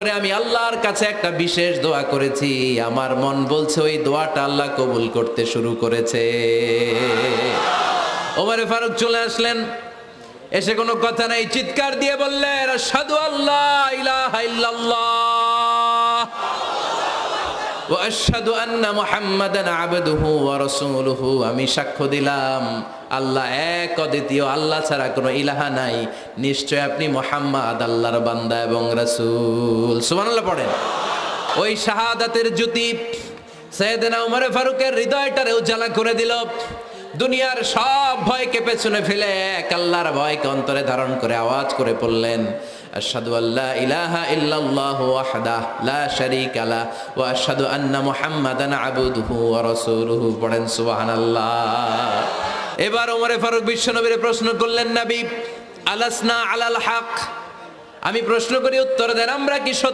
আমি আল্লাহর কাছে একটা বিশেষ দোয়া করেছি, আমার মন বলছে ওই দোয়াটা আল্লাহ কবুল করতে শুরু করেছে। ওমর ফারুক চলে আসলেন, এসে কোনো কথা নাই, চিৎকার দিয়ে বললেন আশহাদু আল্লা ইলাহা ইল্লাল্লাহ ওয়া আশহাদু আন্না মুহাম্মাদান আবদুহু ওয়া রাসূলুহু। আমি সাক্ষ্য দিলাম আল্লাহ এক, অদ্বিতীয়, আল্লাহ ছাড়া কোনো ইলাহা নাই, নিশ্চয় আপনি মুহাম্মদ আল্লাহর বান্দা এবং রাসূল। সুবহানাল্লাহ পড়েন। ওই শাহাদাতের জ্যোতি সাইয়েদনা ওমর ফারুকের হৃদয়টারে উজালা করে দিল। দুনিয়ার সব ভয়কে পেছনে ফেলে এক আল্লাহর ভয়কে অন্তরে ধারণ করে আওয়াজ করে পড়লেন আশহাদু আল্লা ইলাহা ইল্লাল্লাহু ওয়াহদাহু লা শারীকা লা ওয়া আশহাদু আন্না মুহাম্মাদান আবদুহু ওয়া রাসূলুহু। পড়েন সুবহানাল্লাহ। এবার ওমর ফারুক বিশ্বনবীর প্রশ্ন করলেন, নবী আলাসনা আলাল হক, আমি প্রশ্ন করি উত্তর দেন, আমরা কি